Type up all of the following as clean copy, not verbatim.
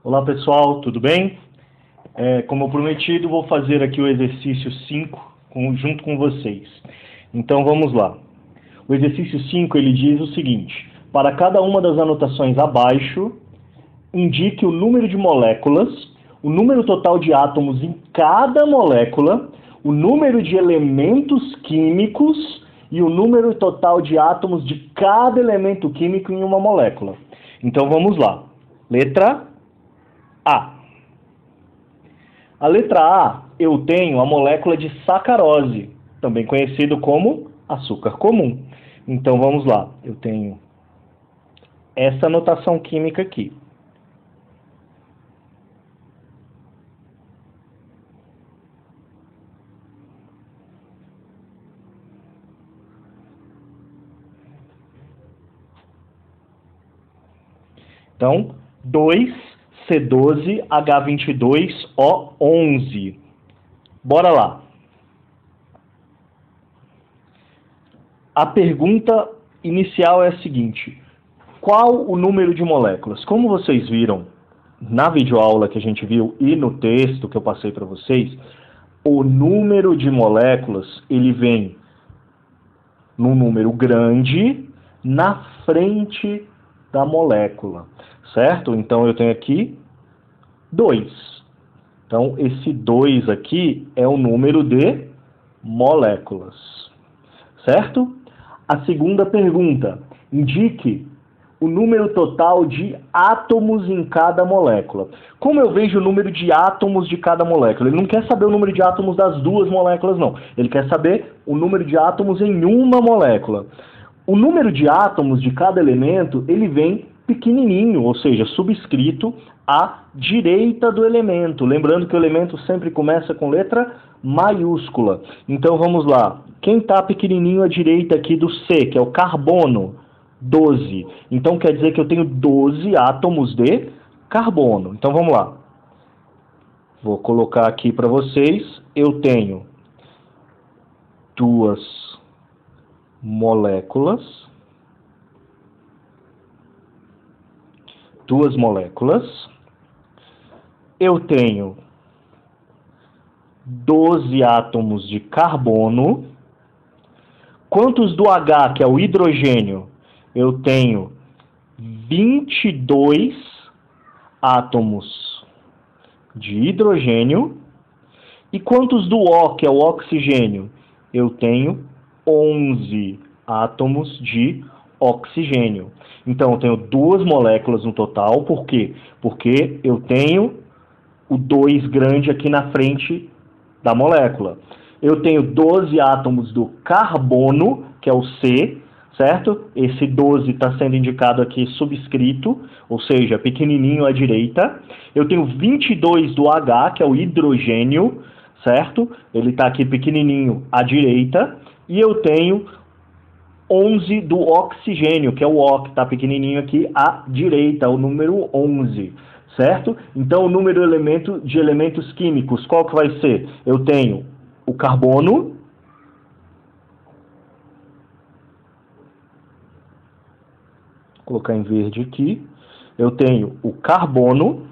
Olá pessoal, tudo bem? Como prometido, vou fazer aqui o exercício 5 junto com vocês. Então vamos lá. O exercício 5 ele diz o seguinte: para cada uma das anotações abaixo, indique o número de moléculas, o número total de átomos em cada molécula, o número de elementos químicos e o número total de átomos de cada elemento químico em uma molécula. Então vamos lá. Letra A. A letra A, eu tenho a molécula de sacarose, também conhecido como açúcar comum. Então vamos lá, eu tenho essa notação química aqui. Então, 2C12H22O11. Bora lá. A pergunta inicial é a seguinte: qual o número de moléculas? Como vocês viram na videoaula que a gente viu e no texto que eu passei para vocês, o número de moléculas ele vem num número grande na frente da molécula, certo? Então eu tenho aqui 2. Então esse 2 aqui é o número de moléculas, certo? A segunda pergunta: indique o número total de átomos em cada molécula. Como eu vejo o número de átomos de cada molécula? Ele não quer saber o número de átomos das duas moléculas, não. Ele quer saber o número de átomos em uma molécula. O número de átomos de cada elemento, ele vem pequenininho, ou seja, subscrito à direita do elemento. Lembrando que o elemento sempre começa com letra maiúscula. Então vamos lá. Quem está pequenininho à direita aqui do C, que é o carbono? 12. Então quer dizer que eu tenho 12 átomos de carbono. Então vamos lá. Vou colocar aqui para vocês. Eu tenho duas moléculas. Eu tenho 12 átomos de carbono. Quantos do H, que é o hidrogênio? Eu tenho 22 átomos de hidrogênio. E quantos do O, que é o oxigênio? Eu tenho 11 átomos de oxigênio. Então, eu tenho duas moléculas no total. Por quê? Porque eu tenho o 2 grande aqui na frente da molécula. Eu tenho 12 átomos do carbono, que é o C, certo? Esse 12 está sendo indicado aqui subscrito, ou seja, pequenininho à direita. Eu tenho 22 do H, que é o hidrogênio, certo? Ele está aqui pequenininho à direita. E eu tenho 11 do oxigênio, que é o O, que está pequenininho aqui à direita, o número 11, certo? Então, o número de elementos químicos, qual que vai ser? Eu tenho o carbono, vou colocar em verde aqui, eu tenho o carbono,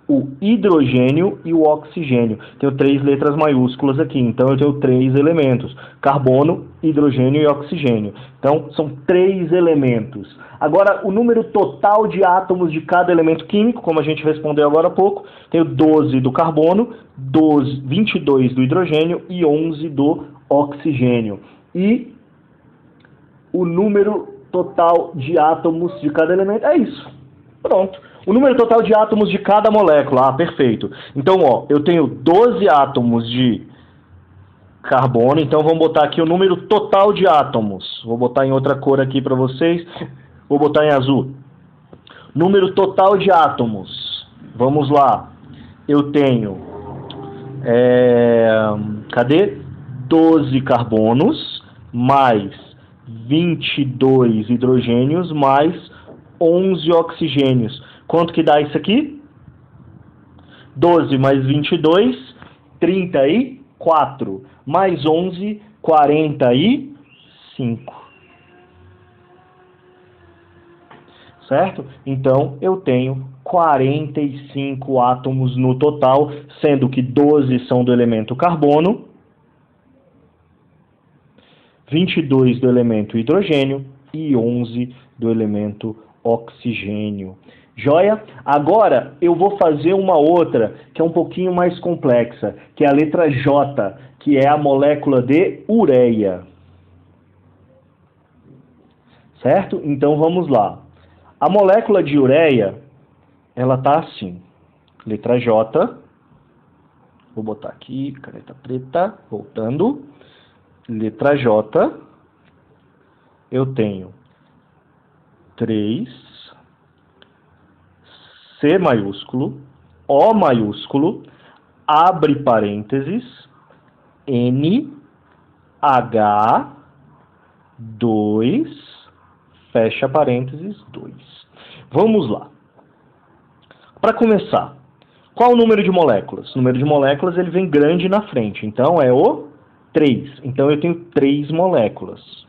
o hidrogênio e o oxigênio. Tenho 3 letras maiúsculas aqui, então eu tenho 3 elementos: carbono, hidrogênio e oxigênio. Então, são 3 elementos. Agora, o número total de átomos de cada elemento químico, como a gente respondeu agora há pouco, tenho 12 do carbono, 22 do hidrogênio e 11 do oxigênio. E o número total de átomos de cada elemento é isso. Pronto. O número total de átomos de cada molécula. Ah, perfeito. Então, ó, eu tenho 12 átomos de carbono. Então, vamos botar aqui o número total de átomos. Vou botar em outra cor aqui para vocês. Vou botar em azul. Número total de átomos. Vamos lá. Eu tenho... cadê? 12 carbonos mais 22 hidrogênios mais 11 oxigênios. Quanto que dá isso aqui? 12 mais 22, 34. Mais 11, 45. certo? Então, eu tenho 45 átomos no total, sendo que 12 são do elemento carbono, 22 do elemento hidrogênio e 11 do elemento oxigênio. Joia? Agora eu vou fazer uma outra que é um pouquinho mais complexa, que é a letra J, que é a molécula de ureia. Certo? Então vamos lá. A molécula de ureia, ela tá assim. Letra J. Vou botar aqui, caneta preta, voltando. Letra J. Eu tenho 3, C maiúsculo, O maiúsculo, abre parênteses, N, H, 2, fecha parênteses, 2. Vamos lá. Para começar, qual o número de moléculas? O número de moléculas ele vem grande na frente, então é o 3. Então eu tenho 3 moléculas.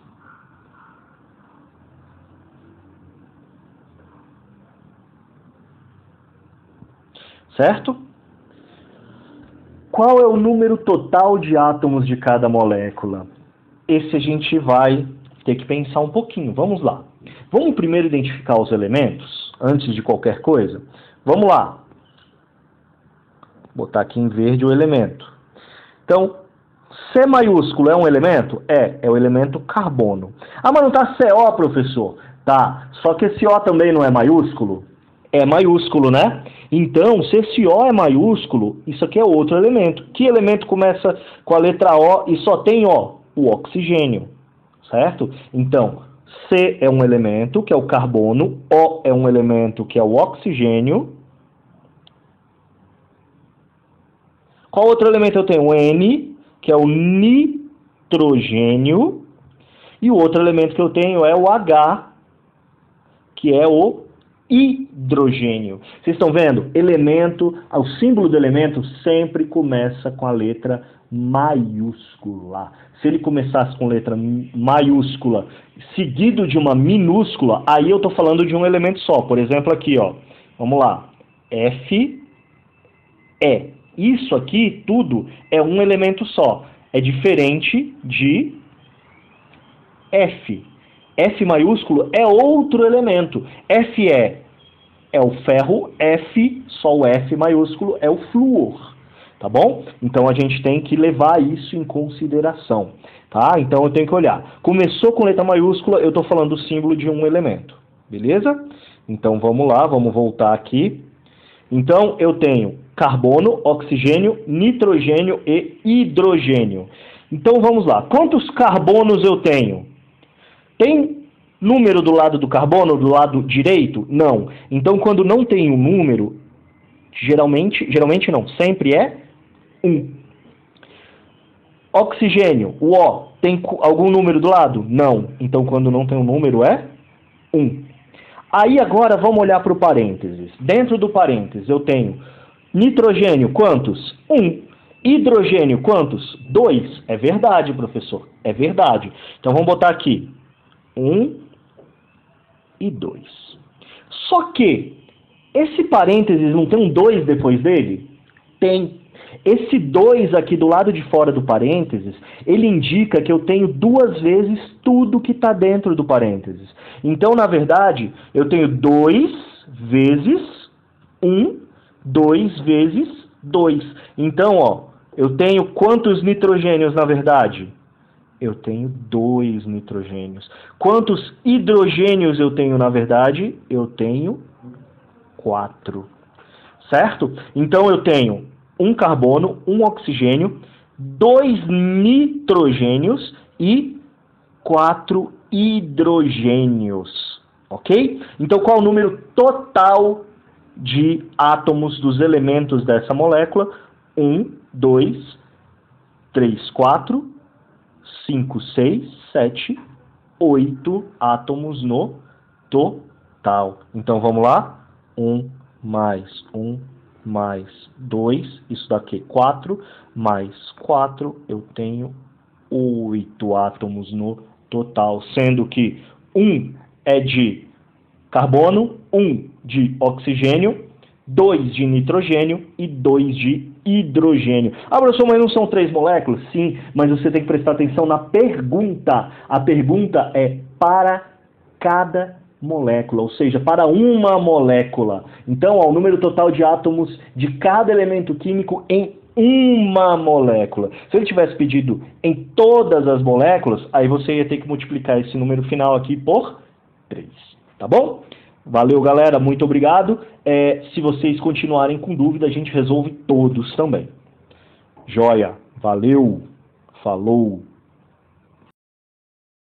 Certo? Qual é o número total de átomos de cada molécula? Esse a gente vai ter que pensar um pouquinho. Vamos lá. Vamos primeiro identificar os elementos, antes de qualquer coisa? Vamos lá. Vou botar aqui em verde o elemento. Então, C maiúsculo é um elemento? É o elemento carbono. Ah, mas não tá CO, professor? Tá, só que esse O também não é maiúsculo? É maiúsculo, né? Então, se esse O é maiúsculo, isso aqui é outro elemento. Que elemento começa com a letra O e só tem O? O oxigênio, certo? Então, C é um elemento, que é o carbono, O é um elemento, que é o oxigênio. Qual outro elemento eu tenho? O N, que é o nitrogênio. E o outro elemento que eu tenho é o H, que é o hidrogênio. Vocês estão vendo? Elemento, o símbolo do elemento sempre começa com a letra maiúscula. Se ele começasse com letra maiúscula seguido de uma minúscula, aí eu estou falando de um elemento só. Por exemplo, aqui, ó. Vamos lá. F, E. Isso aqui, tudo, é um elemento só. É diferente de F. F maiúsculo é outro elemento. Fe é o ferro, F, só o F maiúsculo, é o flúor. Tá bom? Então a gente tem que levar isso em consideração. Tá? Então eu tenho que olhar. Começou com letra maiúscula, eu estou falando do símbolo de um elemento. Beleza? Então vamos lá, vamos voltar aqui. Então eu tenho carbono, oxigênio, nitrogênio e hidrogênio. Então vamos lá. Quantos carbonos eu tenho? Tem número do lado do carbono, do lado direito? Não. Então, quando não tem um número, geralmente não, sempre é 1. Oxigênio, o O, tem algum número do lado? Não. Então, quando não tem um número, é 1. Aí, agora, vamos olhar para o parênteses. Dentro do parênteses, eu tenho nitrogênio, quantos? 1. Hidrogênio, quantos? 2. É verdade, professor. É verdade. Então, vamos botar aqui. 1 e 2. Só que esse parênteses não tem um 2 depois dele? Tem. Esse 2 aqui do lado de fora do parênteses, ele indica que eu tenho 2 vezes tudo que está dentro do parênteses. Então, na verdade, eu tenho 2 vezes 1, 2 vezes 2. Então, ó, eu tenho quantos nitrogênios na verdade? Eu tenho 2 nitrogênios. Quantos hidrogênios eu tenho, na verdade? Eu tenho 4. Certo? Então, eu tenho um carbono, um oxigênio, 2 nitrogênios e 4 hidrogênios. Ok? Então, qual é o número total de átomos dos elementos dessa molécula? 1, 2, 3, 4... 5, 6, 7, 8 átomos no total. Então, vamos lá. 1 mais 1 mais 2, isso daqui 4, mais 4, eu tenho 8 átomos no total, sendo que 1 é de carbono, 1 de oxigênio, 2 de nitrogênio e 2 de hidrogênio. Ah, professor, mas não são 3 moléculas? Sim, mas você tem que prestar atenção na pergunta. A pergunta é para cada molécula, ou seja, para uma molécula. Então, ó, o número total de átomos de cada elemento químico em uma molécula. Se ele tivesse pedido em todas as moléculas, aí você ia ter que multiplicar esse número final aqui por 3, tá bom? Valeu, galera, muito obrigado. Se vocês continuarem com dúvida, a gente resolve todos também. Joia, valeu, falou.